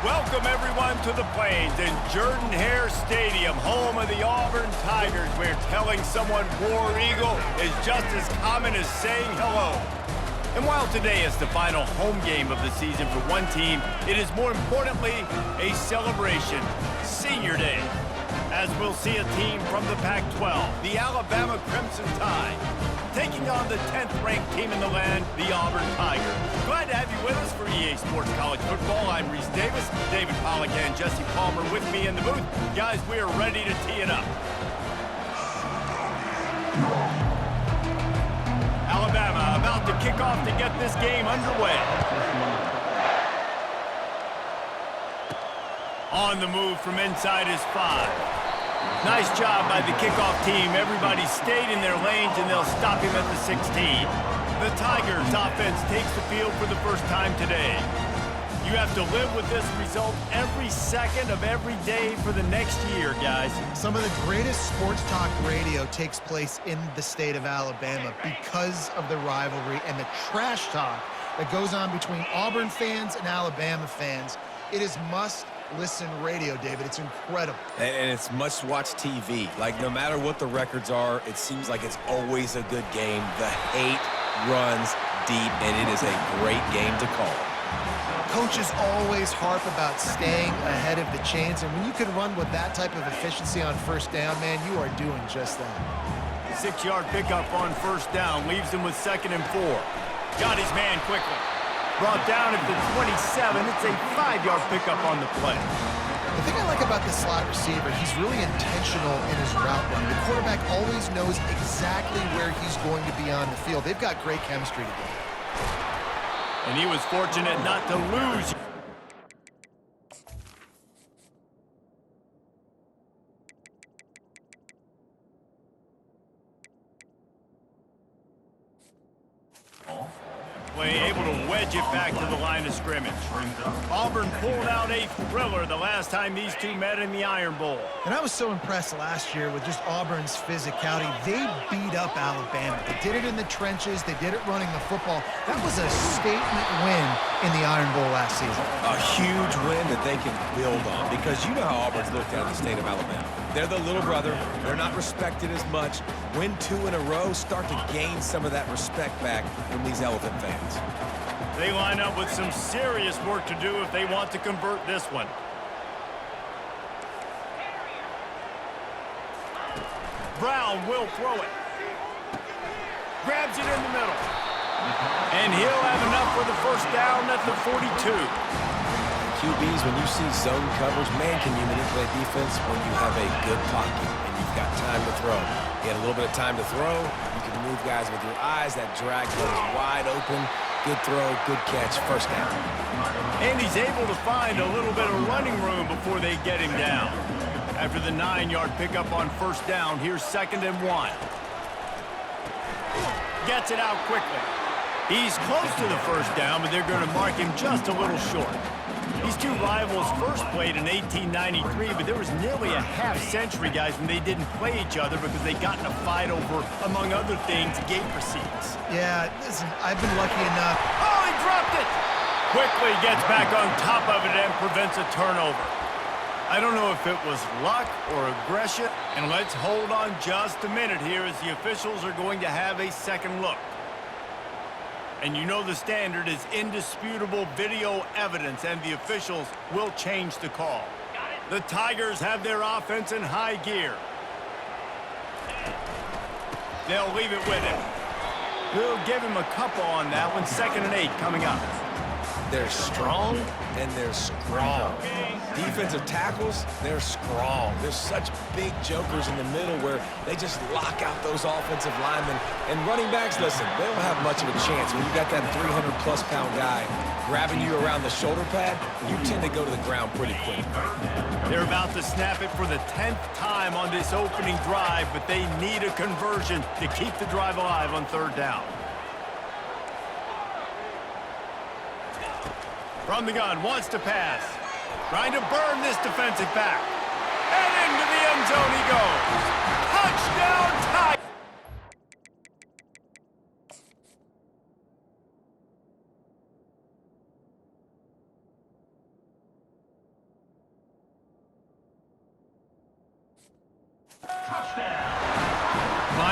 Welcome, everyone, to the Plains in Jordan-Hare Stadium, home of the Auburn Tigers, where telling someone War Eagle is just as common as saying hello. And while today is the final home game of the season for one team, it is more importantly a celebration, Senior Day, as we'll see a team from the Pac-12, the Alabama Crimson Tide, taking on the 10th-ranked team in the land, the Auburn Tigers. Glad to have you with us for EA Sports College Football. I'm Reese Davis, David Pollack and Jesse Palmer with me in the booth. Guys, we are ready to tee it up. Alabama about to kick off to get this game underway. On the move from inside is 5. Nice job by the kickoff team. Everybody stayed in their lanes, and they'll stop him at the 16. The Tigers offense takes the field for the first time today. You have to live with this result every second of every day for the next year, guys. Some of the greatest sports talk radio takes place in the state of Alabama because of the rivalry and the trash talk that goes on between Auburn fans and Alabama fans. It is must-listen radio, David. It's incredible. And it's must-watch TV. Like, no matter what the records are, it seems like it's always a good game. The hate runs deep, and it is a great game to call. Coaches always harp about staying ahead of the chains, and when you can run with that type of efficiency on first down, man, you are doing just that. 6-yard pickup on first down leaves him with 2nd and 4. Got his man quickly. Brought down at the 27. It's a 5-yard pickup on the play. The thing I like about the slot receiver, he's really intentional in his route running. The quarterback always knows exactly where he's going to be on the field. They've got great chemistry together. And he was fortunate not to lose. Able to wedge it back to the line of scrimmage. Auburn pulled out a thriller the last time these two met in the Iron Bowl. And I was so impressed last year with just Auburn's physicality. They beat up Alabama. They did it in the trenches. They did it running the football. That was a statement win in the Iron Bowl last season. A huge win that they can build on, because you know how Auburn's looked at in the state of Alabama. They're the little brother. They're not respected as much. Win 2 in a row, start to gain some of that respect back from these Elephant fans. They line up with some serious work to do if they want to convert this one. Brown will throw it. Grabs it in the middle. And he'll have enough for the first down at the 42. QBs, when you see zone coverage, man, can you manipulate defense when you have a good pocket and you've got time to throw. You had a little bit of time to throw. You can move guys with your eyes. That drag goes wide open. Good throw, good catch, first down. And he's able to find a little bit of running room before they get him down. After the 9-yard pickup on first down, here's 2nd and 1. Gets it out quickly. He's close to the first down, but they're going to mark him just a little short. These two rivals first played in 1893, but there was nearly a half-century, guys, when they didn't play each other because they got in a fight over, among other things, gate receipts. Yeah, listen, I've been lucky enough. Oh, he dropped it! Quickly gets back on top of it and prevents a turnover. I don't know if it was luck or aggression, and let's hold on just a minute here as the officials are going to have a second look. And you know the standard is indisputable video evidence, and the officials will change the call. The Tigers have their offense in high gear. They'll leave it with him. We'll give him a couple on that one. 2nd and 8 coming up. They're strong and they're strong. Defensive tackles, they're strong. There's such big jokers in the middle where they just lock out those offensive linemen. And running backs, listen, they don't have much of a chance. When you got that 300-plus pound guy grabbing you around the shoulder pad, you tend to go to the ground pretty quick. They're about to snap it for the 10th time on this opening drive, but they need a conversion to keep the drive alive on 3rd down. From the gun, wants to pass. Trying to burn this defensive back. And into the end zone he goes. Touchdown, Tigers!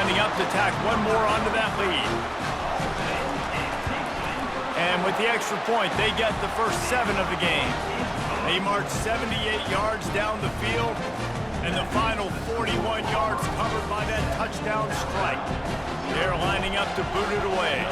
lining up to tack one more onto that lead. And with the extra point, they get the first 7 of the game. They march 78 yards down the field, and the final 41 yards covered by that touchdown strike. They're lining up to boot it away.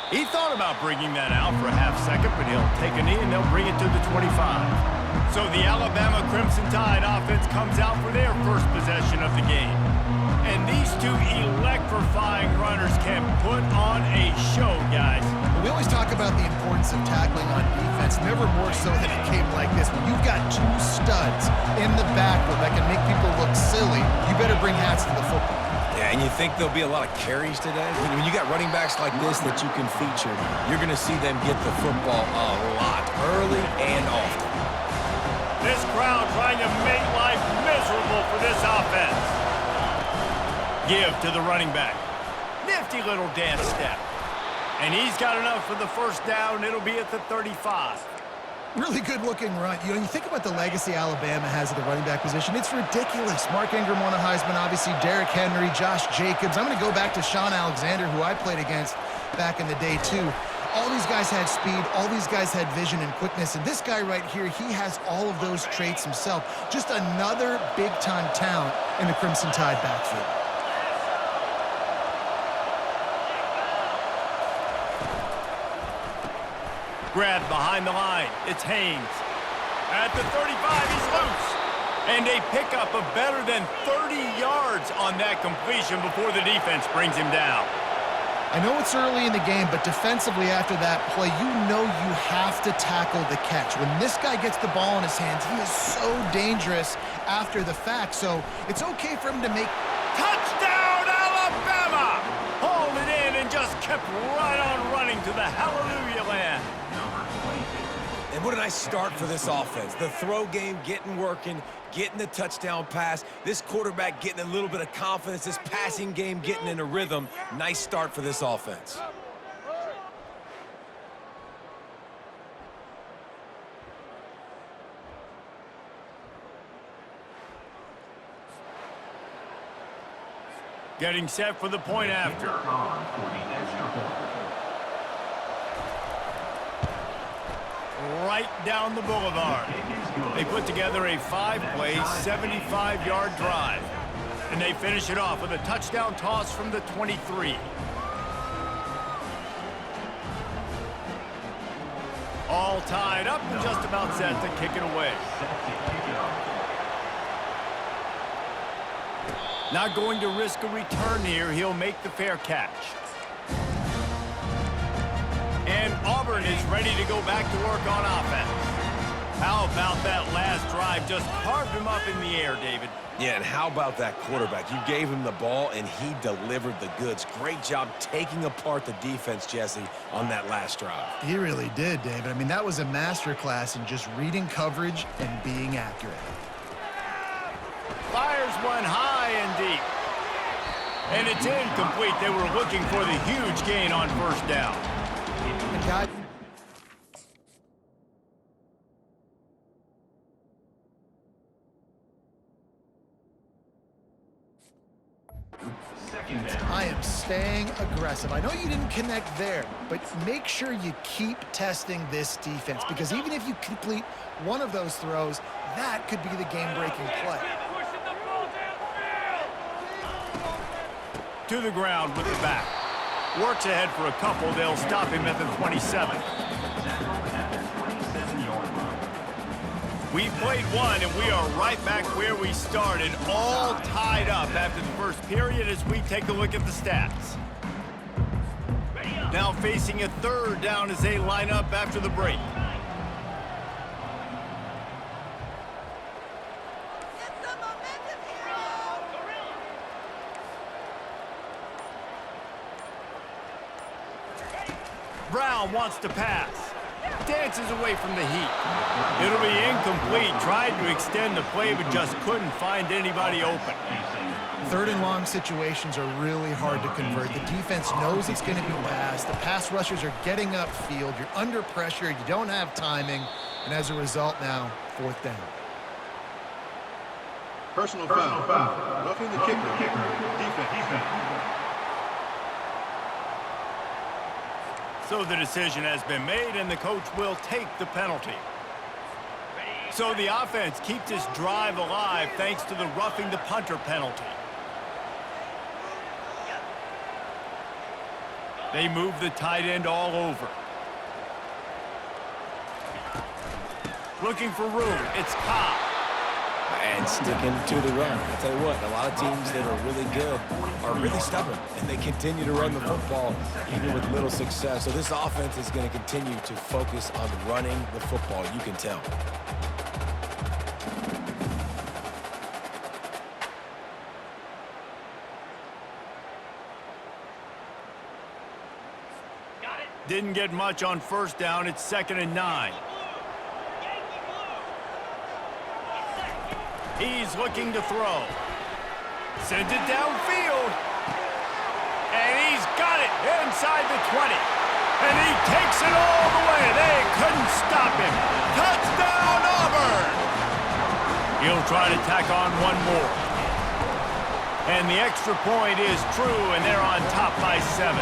He thought about bringing that out for a half second, but he'll take a knee and they'll bring it to the 25. So the Alabama Crimson Tide offense comes out for their first possession of the game. And these two electrifying runners can put on a show, guys. We always talk about the importance of tackling on defense, never more so than a game like this. When you've got 2 studs in the backfield that can make people look silly, you better bring hats to the football. Yeah, and you think there'll be a lot of carries today? When you got running backs like this that you can feature, you're going to see them get the football a lot, early and often. This crowd trying to make life miserable for this offense. Give to the running back. Nifty little dance step. And he's got enough for the first down. It'll be at the 35. Really good-looking run. You know, you think about the legacy Alabama has at the running back position. It's ridiculous. Mark Ingram won a Heisman, obviously Derrick Henry, Josh Jacobs. I'm going to go back to Sean Alexander, who I played against back in the day, too. All these guys had speed. All these guys had vision and quickness. And this guy right here, he has all of those traits himself. Just another big-time talent in the Crimson Tide backfield. Grabbed behind the line. It's Haynes. At the 35, he's loose. And a pickup of better than 30 yards on that completion before the defense brings him down. I know it's early in the game, but defensively after that play, you know you have to tackle the catch. When this guy gets the ball in his hands, he is so dangerous after the fact. So it's okay for him to make... Touchdown, Alabama! Hauled it in and just kept right on running to the hallelujah land. And what a nice start for this offense. The throw game getting working, getting the touchdown pass. This quarterback getting a little bit of confidence. This passing game getting in a rhythm. Nice start for this offense. Getting set for the point after. Right down the boulevard. They put together a 5-play, 75-yard drive. And they finish it off with a touchdown toss from the 23. All tied up and just about set to kick it away. Not going to risk a return here. He'll make the fair catch. And Auburn is ready to go back to work on offense. How about that last drive? Just carved him up in the air, David. Yeah, and how about that quarterback? You gave him the ball, and he delivered the goods. Great job taking apart the defense, Jesse, on that last drive. He really did, David. I mean, that was a masterclass in just reading coverage and being accurate. Fires one high and deep. And it's incomplete. They were looking for the huge gain on first down. And God, I am staying aggressive. I know you didn't connect there, but make sure you keep testing this defense, because even if you complete one of those throws, that could be the game-breaking play. To the ground with the back. Works ahead for a couple. They'll stop him at the 27. We've played one, and we are right back where we started, all tied up after the first period as we take a look at the stats. Now facing a third down as they line up after the break. Brown wants to pass. Dances away from the heat. It'll be incomplete. Tried to extend the play, but just couldn't find anybody open. Third and long situations are really hard to convert. The defense knows it's going to be passed. The pass rushers are getting upfield. You're under pressure. You don't have timing. And as a result now, fourth down. Personal foul. Roughing the kicker. Defense. So the decision has been made, and the coach will take the penalty. So the offense keeps this drive alive thanks to the roughing the punter penalty. They move the tight end all over. Looking for room. It's Cobb. And sticking to the run. I'll tell you what, a lot of teams that are really good are really stubborn, and they continue to run the football even with little success. So this offense is going to continue to focus on running the football, you can tell. Didn't get much on first down. It's 2nd and 9. He's looking to throw. Sends it downfield. And he's got it inside the 20. And he takes it all the way. They couldn't stop him. Touchdown, Auburn! He'll try to tack on one more. And the extra point is true, and they're on top by 7.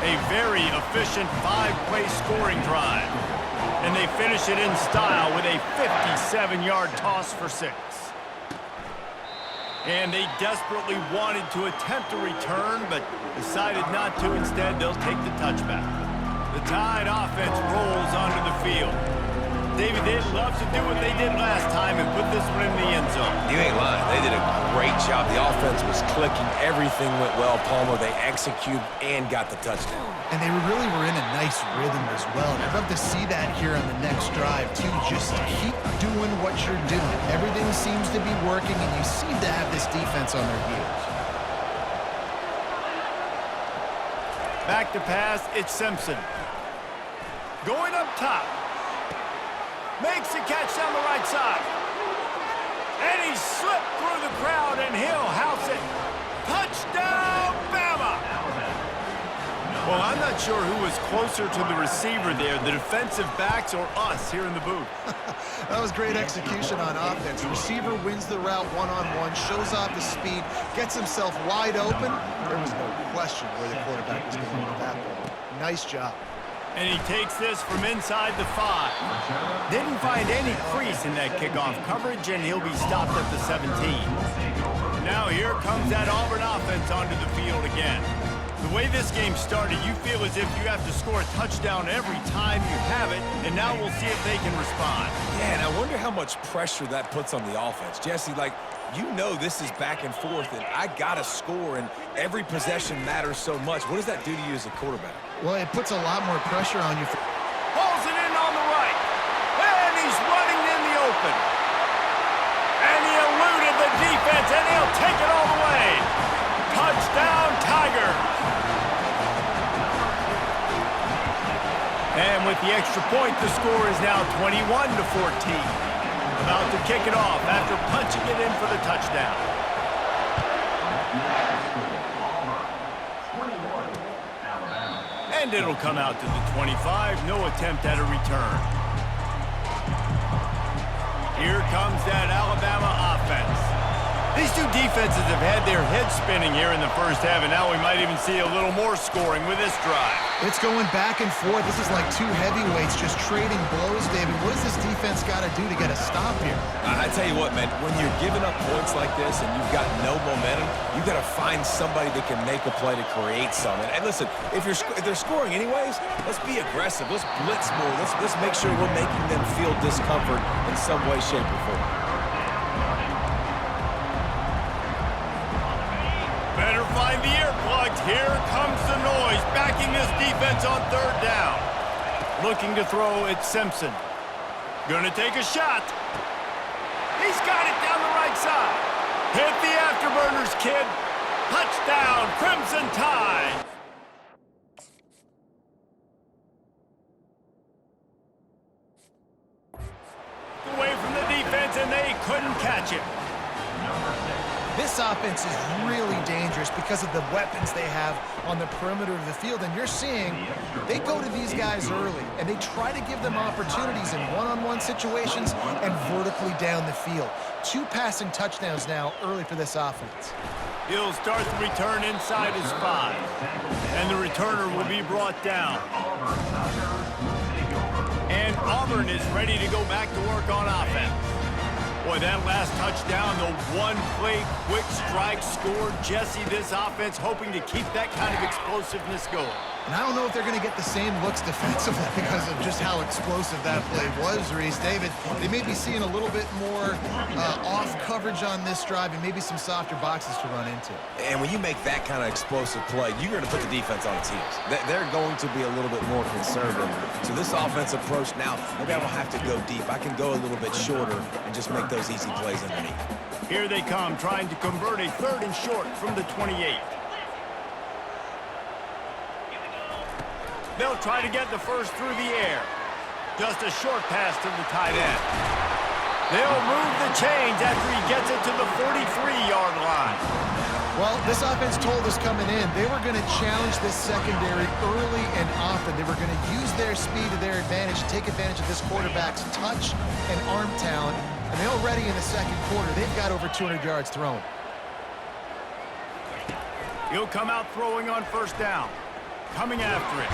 A very efficient 5-play scoring drive. And they finish it in style with a 57-yard toss for 6. And they desperately wanted to attempt a return, but decided not to. Instead, they'll take the touchback. The Tide offense rolls onto the field. David, they'd love to do what they did last time and put this one in the end zone. You ain't lying. They did a great job. The offense was clicking. Everything went well, Palmer. They executed and got the touchdown. And they really were in a nice rhythm as well. And I'd love to see that here on the next drive, too. Just keep doing what you're doing. Everything seems to be working, and you seem to have this defense on their heels. Back to pass, it's Simpson. Going up top. Makes the catch down the right side. And he slipped through the crowd, and he'll house it. Touchdown, Bama! Well, I'm not sure who was closer to the receiver there, the defensive backs or us here in the booth. That was great execution on offense. Receiver wins the route one-on-one, shows off the speed, gets himself wide open. There was no question where the quarterback was going with that ball. Nice job. And he takes this from inside the 5. Didn't find any crease in that kickoff coverage, and he'll be stopped at the 17. Now here comes that Auburn offense onto the field again. The way this game started, you feel as if you have to score a touchdown every time you have it, and now we'll see if they can respond. Yeah, and I wonder how much pressure that puts on the offense. Jesse, like, you know this is back and forth, and I got to score, and every possession matters so much. What does that do to you as a quarterback? Well, it puts a lot more pressure on you. Pulls it in on the right. And he's running in the open. And he eluded the defense, and he'll take it all the way. Touchdown, Tigers. And with the extra point, the score is now 21-14. About to kick it off after punching it in for the touchdown. And it'll come out to the 25. No attempt at a return. Here comes that Alabama offense. These two defenses have had their heads spinning here in the first half, and now we might even see a little more scoring with this drive. It's going back and forth. This is like two heavyweights just trading blows, David. What does this defense got to do to get a stop here? I tell you what, man, when you're giving up points like this and you've got no momentum, you've got to find somebody that can make a play to create something. And listen, if they're scoring anyways, let's be aggressive. Let's blitz more. Let's make sure we're making them feel discomfort in some way, shape, or form. Better find the earplugs. Here comes the noise, backing this defense on 3rd down. Looking to throw, it's Simpson. Gonna take a shot. He's got it down the right side. Hit the afterburners, kid. Touchdown, Crimson Tide. Away from the defense, and they couldn't catch him. This offense is really dangerous because of the weapons they have on the perimeter of the field. And you're seeing they go to these guys early, and they try to give them opportunities in one-on-one situations and vertically down the field. 2 passing touchdowns now early for this offense. He'll start the return inside his 5. And the returner will be brought down. And Auburn is ready to go back to work on offense. Boy, that last touchdown, the one-play quick strike score. Jesse, this offense hoping to keep that kind of explosiveness going. And I don't know if they're going to get the same looks defensively because of just how explosive that play was, Reese. David, they may be seeing a little bit more off coverage on this drive and maybe some softer boxes to run into. And when you make that kind of explosive play, you're going to put the defense on its heels. They're going to be a little bit more conservative. So this offense approach now, maybe I don't have to go deep. I can go a little bit shorter and just make those easy plays underneath. Here they come, trying to convert a 3rd and short from the 28. They'll try to get the first through the air. Just a short pass to the tight end. They'll move the chains after he gets it to the 43-yard line. Well, this offense told us coming in they were going to challenge this secondary early and often. They were going to use their speed to their advantage, take advantage of this quarterback's touch and arm talent. And they're already in the second quarter. They've got over 200 yards thrown. He'll come out throwing on 1st down. Coming after it.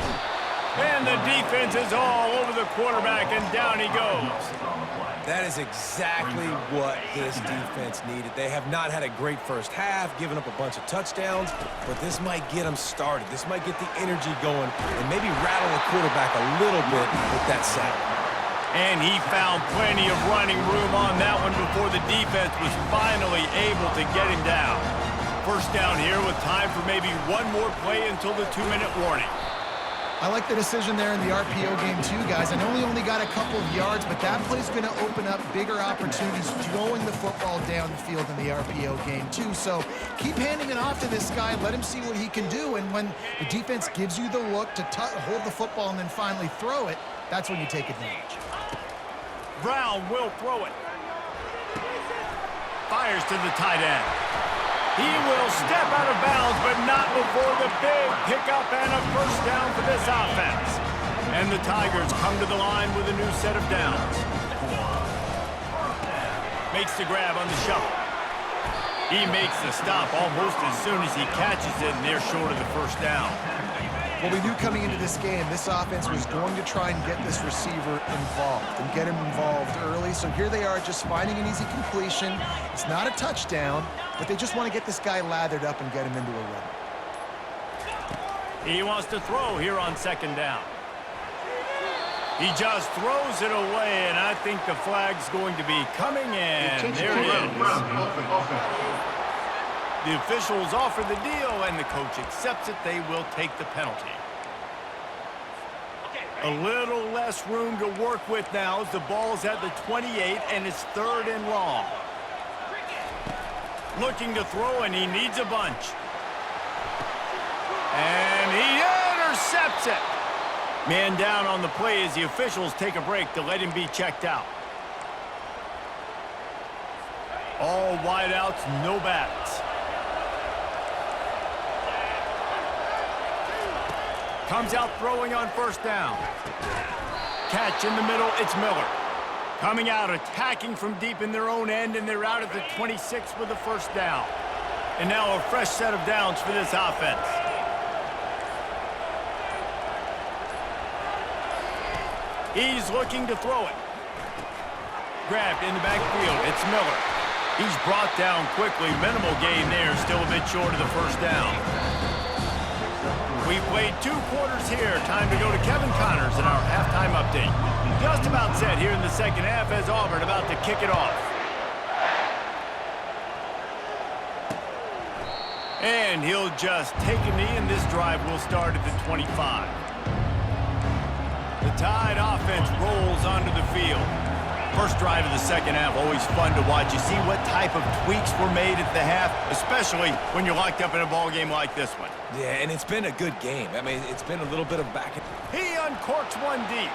And the defense is all over the quarterback, and down he goes. That is exactly what this defense needed. They have not had a great first half, given up a bunch of touchdowns, but this might get them started. This might get the energy going and maybe rattle the quarterback a little bit with that sack. And he found plenty of running room on that one before the defense was finally able to get him down. 1st down here with time for maybe one more play until the 2-minute warning. I like the decision there in the RPO game too, guys. I know he only got a couple of yards, but that play's going to open up bigger opportunities throwing the football down the field in the RPO game too. So keep handing it off to this guy. Let him see what he can do. And when the defense gives you the look to hold the football and then finally throw it, that's when you take advantage. Brown will throw it. Fires to the tight end. He will step out of bounds, but not before the big pickup and a 1st down for this offense. And the Tigers come to the line with a new set of downs. Makes the grab on the shuffle. He makes the stop almost as soon as he catches it, and they're short of the 1st down. Well, we knew coming into this game, this offense was going to try and get this receiver involved and get him involved early. So here they are just finding an easy completion. It's not a touchdown, but they just want to get this guy lathered up and get him into a run. He wants to throw here on 2nd down. He just throws it away, and I think the flag's going to be coming in. There it is. The officials offer the deal, and the coach accepts it. They will take the penalty. A little less room to work with now as the ball's at the 28, and it's 3rd and long. Looking to throw, and he needs a bunch. And he intercepts it. Man down on the play as the officials take a break to let him be checked out. All wideouts, no backs. Comes out throwing on 1st down. Catch in the middle, it's Miller. Coming out, attacking from deep in their own end, and they're out at the 26 with the 1st down. And now a fresh set of downs for this offense. He's looking to throw it. Grabbed in the backfield, it's Miller. He's brought down quickly. Minimal gain there, still a bit short of the 1st down. We've played 2 quarters here. Time to go to Kevin Connors in our halftime update. Just about set here in the 2nd half as Auburn about to kick it off. And he'll just take a knee, and this drive will start at the 25. The Tide offense rolls onto the field. First drive of the 2nd half, always fun to watch. You see what type of tweaks were made at the half, especially when you're locked up in a ball game like this one. Yeah, and it's been a good game. I mean, it's been a little bit of back. He uncorks one deep.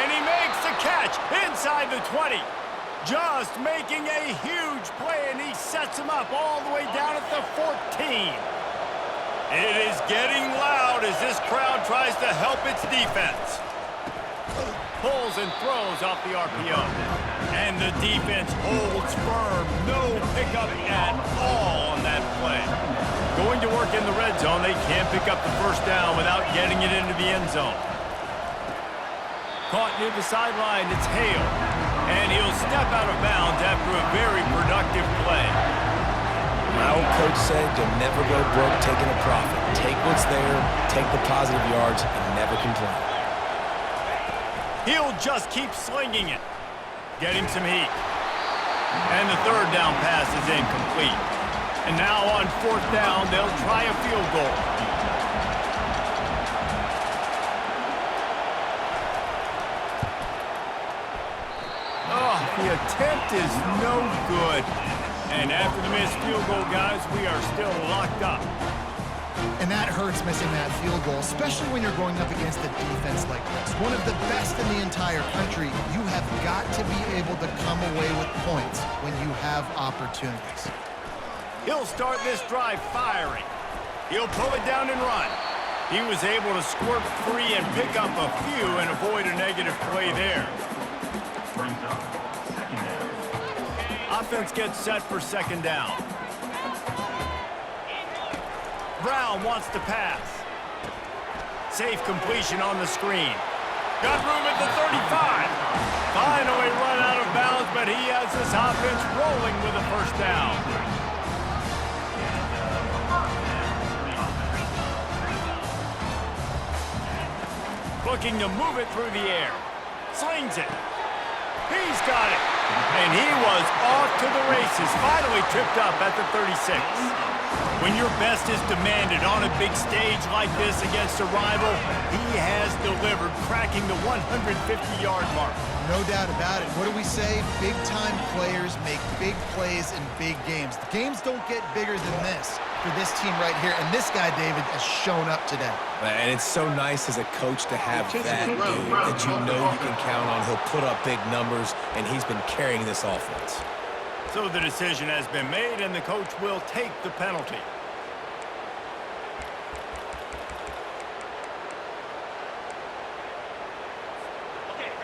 And he makes the catch inside the 20. Just making a huge play, and he sets him up all the way down at the 14. It is getting loud as this crowd tries to help its defense. Pulls and throws off the RPO. And the defense holds firm. No pickup at all on that play. Going to work in the red zone, they can't pick up the first down without getting it into the end zone. Caught near the sideline, it's Hale. And he'll step out of bounds after a very productive play. My old coach said you'll never go broke taking a profit. Take what's there, take the positive yards, and never complain. He'll just keep slinging it. Get him some heat. And the third down pass is incomplete. And now on fourth down, they'll try a field goal. Oh, the attempt is no good. And after the missed field goal, guys, we are still locked up. And that hurts missing that field goal, especially when you're going up against a defense like this. One of the best in the entire country. You have got to be able to come away with points when you have opportunities. He'll start this drive firing. He'll pull it down and run. He was able to squirt free and pick up a few and avoid a negative play there. Offense gets set for second down. Brown wants to pass. Safe completion on the screen. Got room at the 35. Finally run out of bounds, but he has this offense rolling with a first down. Looking to move it through the air. Slings it. He's got it. And he was off to the races. Finally tripped up at the 36. When your best is demanded on a big stage like this against a rival, he has delivered, cracking the 150-yard mark. No doubt about it. What do we say? Big-time players make big plays in big games. The games don't get bigger than this for this team right here. And this guy, David, has shown up today. And it's so nice as a coach to have that dude that you know you can count on. He'll put up big numbers, and he's been carrying this offense. So the decision has been made, and the coach will take the penalty.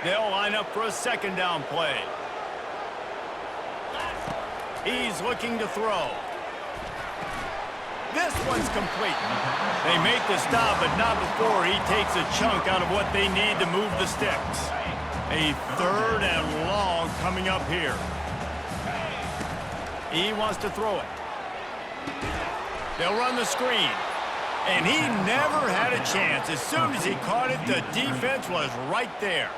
They'll line up for a second down play. He's looking to throw. This one's complete. They make the stop, but not before he takes a chunk out of what they need to move the sticks. A third and long coming up here. He wants to throw it. They'll run the screen. And he never had a chance. As soon as he caught it, the defense was right there.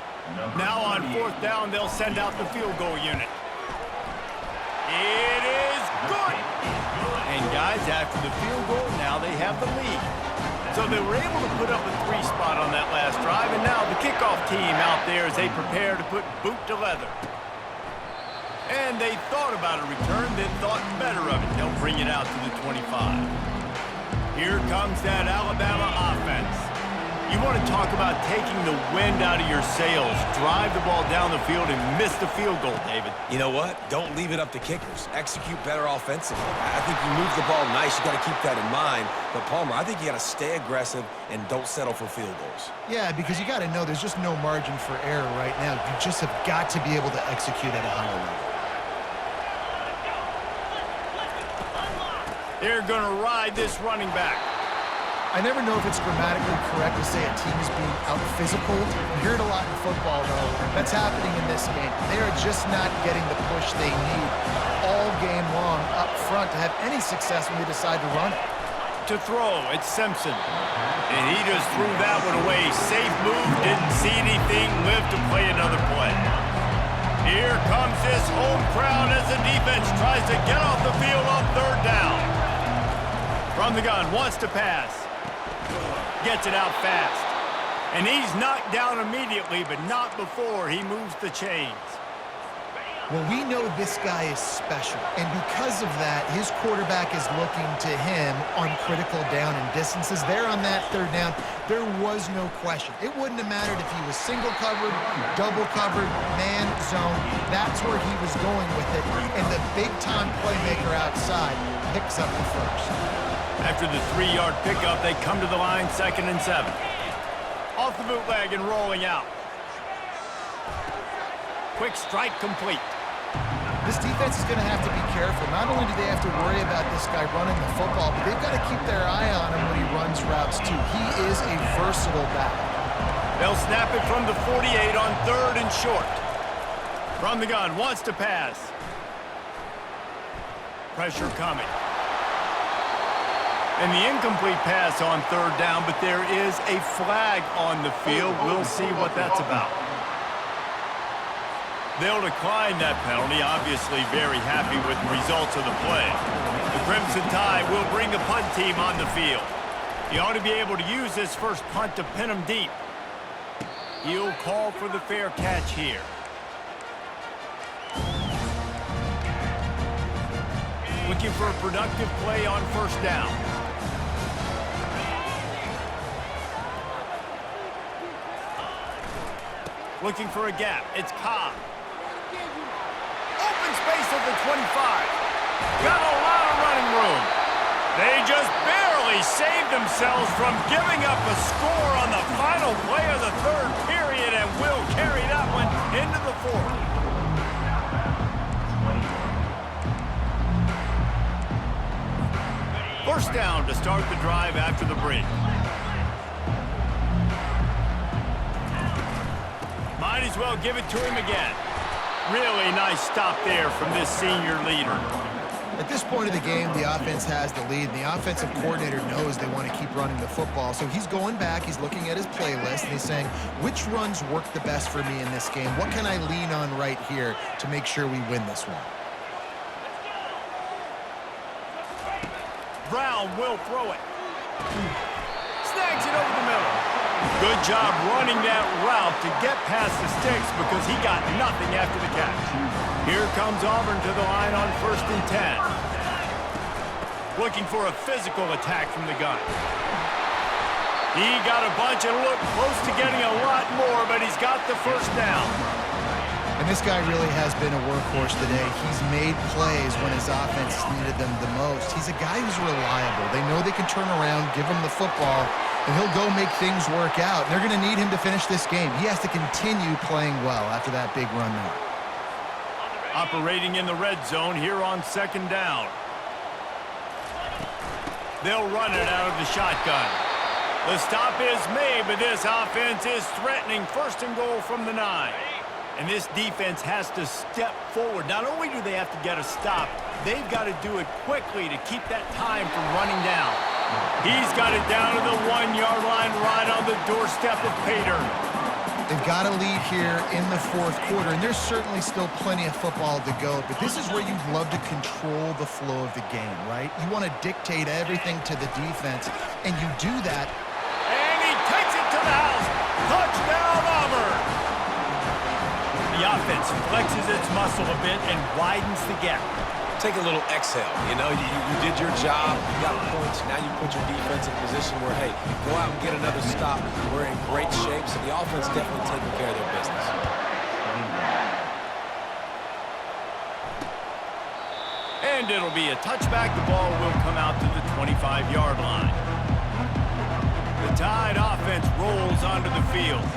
Now on fourth down, they'll send out the field goal unit. It is good. And guys, after the field goal, now they have the lead. So they were able to put up a 3 spot on that last drive, and now the kickoff team out there as they prepare to put boot to leather. And they thought about a return, then thought better of it. They'll bring it out to the 25. Here comes that Alabama offense. You want to talk about taking the wind out of your sails. Drive the ball down the field and miss the field goal, David. You know what? Don't leave it up to kickers. Execute better offensively. I think you move the ball nice. You got to keep that in mind. But, Palmer, I think you got to stay aggressive and don't settle for field goals. Yeah, because you got to know there's just no margin for error right now. You just have got to be able to execute at a higher level. They're going to ride this running back. I never know if it's grammatically correct to say a team is being out-physical. You hear it a lot in football, though. That's happening in this game. They are just not getting the push they need all game long up front to have any success when they decide to run it. To throw, it's Simpson. And he just threw that one away. Safe move, didn't see anything, lived to play another play. Here comes this home crowd as the defense tries to get off the field on third down. From the gun, wants to pass. Gets it out fast. And he's knocked down immediately, but not before he moves the chains. Well, we know this guy is special, and because of that, his quarterback is looking to him on critical down and distances. There on that third down, there was no question. It wouldn't have mattered if he was single covered, double covered, man, zone. That's where he was going with it, and the big-time playmaker outside picks up the first. After the 3-yard pickup, they come to the line, 2nd and 7. Off the bootleg and rolling out. Quick strike complete. This defense is going to have to be careful. Not only do they have to worry about this guy running the football, but they've got to keep their eye on him when he runs routes too. He is a versatile back. They'll snap it from the 48 on 3rd and short. From the gun, wants to pass. Pressure coming. And the incomplete pass on 3rd down, but there is a flag on the field. We'll see what that's about. They'll decline that penalty, obviously very happy with the results of the play. The Crimson Tide will bring the punt team on the field. He ought to be able to use this first punt to pin him deep. He'll call for the fair catch here. Looking for a productive play on 1st down. Looking for a gap. It's Cobb. Open space at the 25. Got a lot of running room. They just barely saved themselves from giving up a score on the final play of the 3rd period and will carry that one into the 4th. First down to start the drive after the break. Might as well give it to him again. Really nice stop there from this senior leader. At this point of the game, the offense has the lead, and the offensive coordinator knows they want to keep running the football. So he's going back, he's looking at his playlist, and he's saying, which runs work the best for me in this game? What can I lean on right here to make sure we win this one? Brown will throw it. Snags it over the middle. Good job running that route to get past the sticks because he got nothing after the catch. Here comes Auburn to the line on 1st and 10. Looking for a physical attack from the gun. He got a bunch and looked close to getting a lot more, but he's got the first down. And this guy really has been a workhorse today. He's made plays when his offense needed them the most. He's a guy who's reliable. They know they can turn around, give him the football, and he'll go make things work out. And they're going to need him to finish this game. He has to continue playing well after that big run there. Operating in the red zone here on 2nd down. They'll run it out of the shotgun. The stop is made, but this offense is threatening 1st and goal from the 9. And this defense has to step forward. Not only do they have to get a stop, they've got to do it quickly to keep that time from running down. He's got it down to the 1-yard line right on the doorstep of Pater. They've got a lead here in the 4th quarter, and there's certainly still plenty of football to go, but this is where you'd love to control the flow of the game, right? You want to dictate everything to the defense, and you do that. And he takes it to the house. Touchdown, Auburn! The offense flexes its muscle a bit and widens the gap. Take a little exhale. You know, you did your job. You got points. Now you put your defense in a position where, hey, go out and get another stop. We're in great shape, so the offense definitely taking care of their business. And it'll be a touchback. The ball will come out to the 25-yard line. The Tide offense rolls onto the field.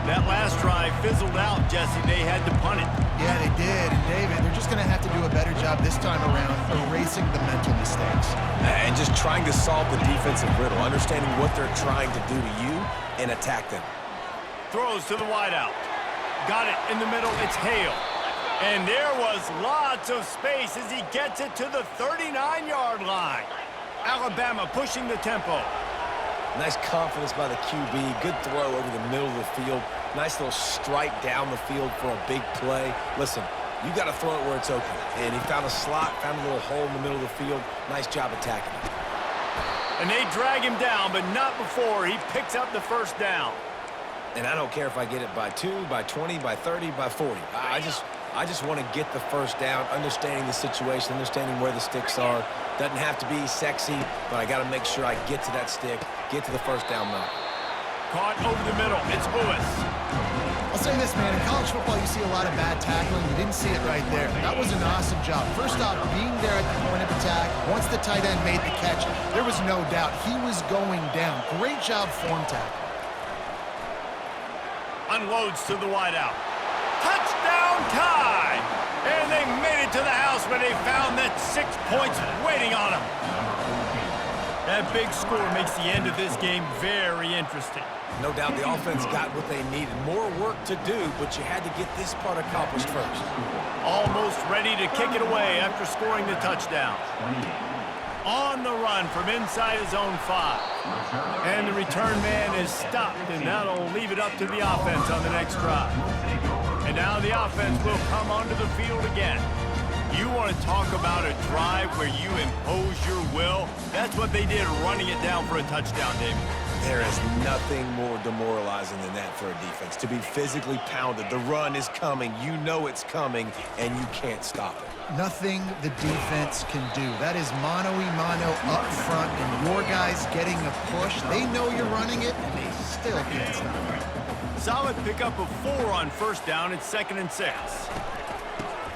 That last drive fizzled out, Jesse. They had to punt it. Yeah, they did. And, David, they're just going to have to do a better job this time around erasing the mental mistakes. And just trying to solve the defensive riddle, understanding what they're trying to do to you and attack them. Throws to the wideout. Got it in the middle. It's Hale. And there was lots of space as he gets it to the 39-yard line. Alabama pushing the tempo. Nice confidence by the QB. Good throw over the middle of the field. Nice little strike down the field for a big play. Listen, you got to throw it where it's open. And he found a slot, found a little hole in the middle of the field. Nice job attacking it. And they drag him down, but not before he picks up the first down. And I don't care if I get it by 2, by 20, by 30, by 40. I I just want to get the first down, understanding the situation, understanding where the sticks are. Doesn't have to be sexy, but I got to make sure I get to that stick, get to the first down mark. Caught over the middle. It's Lewis. I'll say this, man. In college football, you see a lot of bad tackling. You didn't see it right there. That was an awesome job. First off, being there at the point of attack. Once the tight end made the catch, there was no doubt he was going down. Great job form tackle. Unloads to the wideout. Touchdown time! And they made it to the house where they found that 6 points waiting on them. That big score makes the end of this game very interesting. No doubt the offense got what they needed. More work to do, but you had to get this part accomplished first. Almost ready to kick it away after scoring the touchdown. On the run from inside his own 5. And the return man is stopped, and that'll leave it up to the offense on the next drive. And now the offense will come onto the field again. You want to talk about a drive where you impose your will? That's what they did, running it down for a touchdown, David. There is nothing more demoralizing than that for a defense. To be physically pounded, the run is coming, you know it's coming, and you can't stop it. Nothing the defense can do. That is mano-a-mano up front, and your guys getting a push. They know you're running it, and they still can't stop it. Solid pickup of 4 on first down. It's 2nd and 6.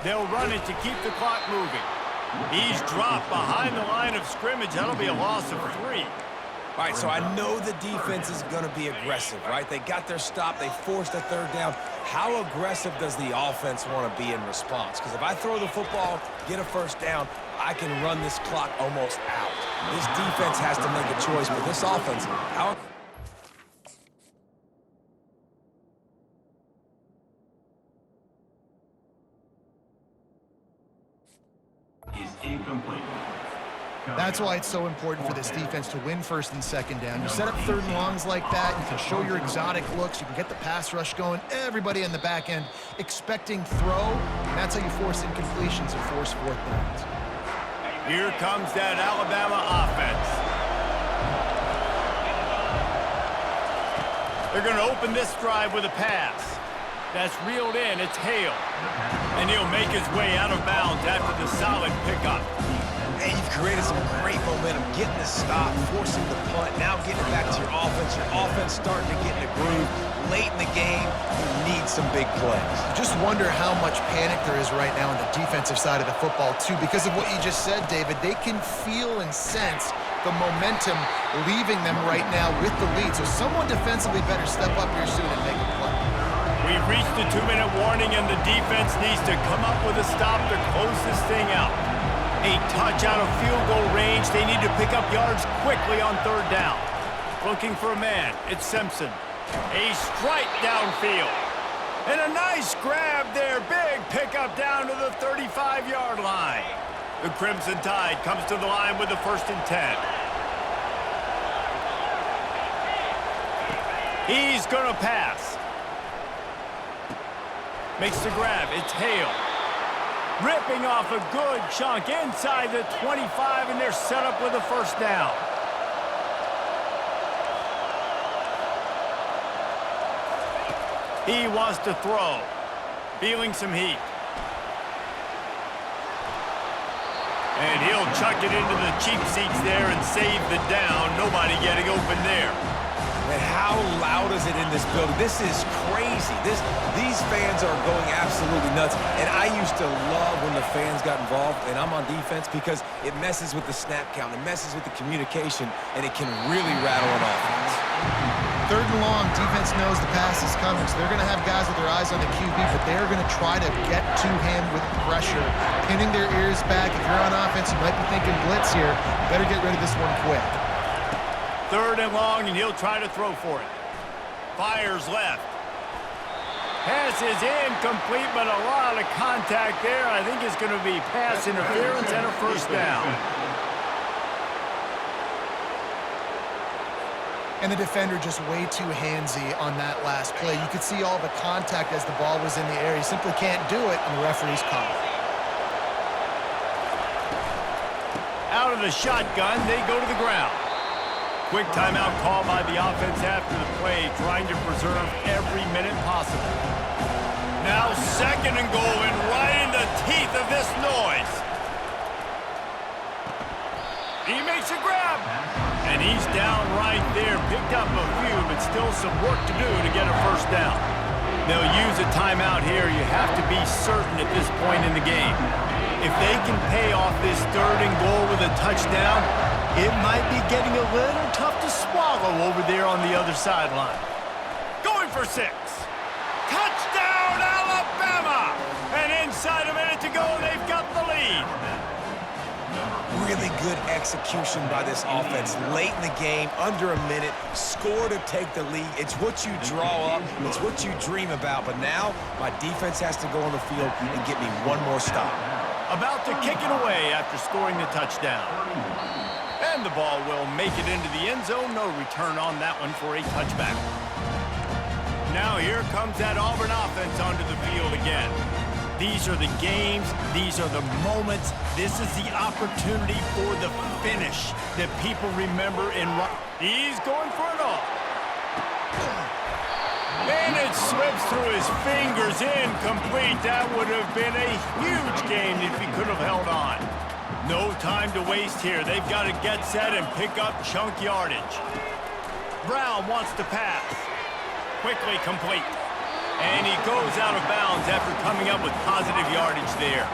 They'll run it to keep the clock moving. He's dropped behind the line of scrimmage. That'll be a loss of 3. All right, so I know the defense is going to be aggressive, right? They got their stop. They forced a 3rd down. How aggressive does the offense want to be in response? Because if I throw the football, get a 1st down, I can run this clock almost out. This defense has to make a choice, but this offense, how... is incomplete. That's why it's so important for this defense to win 1st and 2nd down. You set up 3rd and longs like that, you can show your exotic looks, you can get the pass rush going, everybody in the back end expecting throw, and that's how you force incompletions and force 4th downs. Here comes that Alabama offense. They're going to open this drive with a pass. That's reeled in, it's Hale. And he'll make his way out of bounds after the solid pickup. Hey, you've created some great momentum, getting the stop, forcing the punt, now getting it back to your offense. Your offense starting to get in the groove. Late in the game, you need some big plays. Just wonder how much panic there is right now on the defensive side of the football, too. Because of what you just said, David, they can feel and sense the momentum leaving them right now with the lead. So someone defensively better step up here soon and make a play. We've reached the 2-minute warning, and the defense needs to come up with a stop to close this thing out. A touch out of field goal range. They need to pick up yards quickly on 3rd down. Looking for a man. It's Simpson. A strike downfield. And a nice grab there. Big pickup down to the 35-yard line. The Crimson Tide comes to the line with the 1st and 10. He's going to pass. Makes the grab. It's Hale. Ripping off a good chunk inside the 25, and they're set up with a 1st down. He wants to throw. Feeling some heat. And he'll chuck it into the cheap seats there and save the down. Nobody getting open there. And how loud is it in this building? This is crazy. These fans are going absolutely nuts. And I used to love when the fans got involved, and I'm on defense, because it messes with the snap count, it messes with the communication, and it can really rattle an offense. 3rd and long, defense knows the pass is coming, so they're going to have guys with their eyes on the QB, but they're going to try to get to him with pressure, pinning their ears back. If you're on offense, you might be thinking blitz here. Better get rid of this one quick. 3rd and long, and he'll try to throw for it. Fires left. Pass is incomplete, but a lot of contact there. I think it's going to be pass interference and a 1st down. And the defender just way too handsy on that last play. You could see all the contact as the ball was in the air. He simply can't do it, and the referee's caught it. Out of the shotgun, they go to the ground. Quick timeout call by the offense after the play, trying to preserve every minute possible. Now 2nd and goal, and this noise. He makes a grab. And he's down right there. Picked up a few, but still some work to do to get a first down. They'll use a timeout here. You have to be certain at this point in the game. If they can pay off this 3rd and goal with a touchdown, it might be getting a little tough to swallow over there on the other sideline. Going for 6. Touchdown, Alabama! And inside a minute to go, they've got the lead. Really good execution by this offense late in the game, under a minute, score to take the lead. It's what you draw up, it's what you dream about, but now my defense has to go on the field and get me one more stop. About to kick it away after scoring the touchdown. And the ball will make it into the end zone. No return on that one for a touchback. Now here comes that Auburn offense onto the field again. These are the games, these are the moments, this is the opportunity for the finish that people remember in rock. He's going for it all. And it slips through his fingers, incomplete. That would have been a huge game if he could have held on. No time to waste here. They've got to get set and pick up chunk yardage. Brown wants to pass. Quickly complete. And he goes out of bounds after coming up with positive yardage there.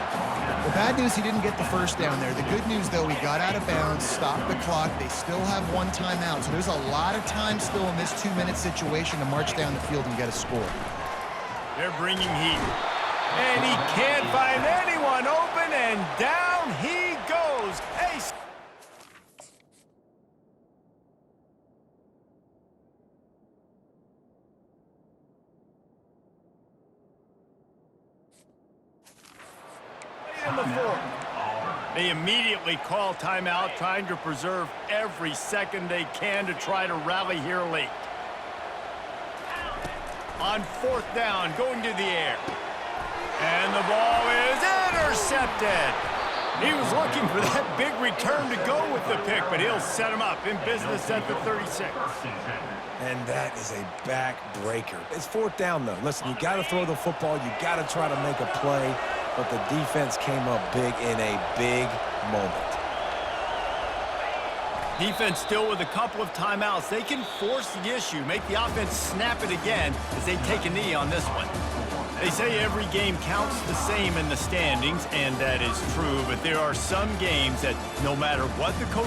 The bad news, he didn't get the first down there. The good news, though, he got out of bounds, stopped the clock. They still have one timeout, so there's a lot of time still in this 2-minute situation to march down the field and get a score. They're bringing heat. And he can't find anyone open, and down he goes. Hey, in the 4th. They immediately call timeout, trying to preserve every second they can to try to rally here late. On 4th down, going to the air. And the ball is intercepted. He was looking for that big return to go with the pick, but he'll set him up in business at the 36. And that is a backbreaker. It's 4th down, though. Listen, you got to throw the football. You got to try to make a play. But the defense came up big in a big moment. Defense still with a couple of timeouts. They can force the issue, make the offense snap it again as they take a knee on this one. They say every game counts the same in the standings, and that is true. But there are some games that no matter what the coach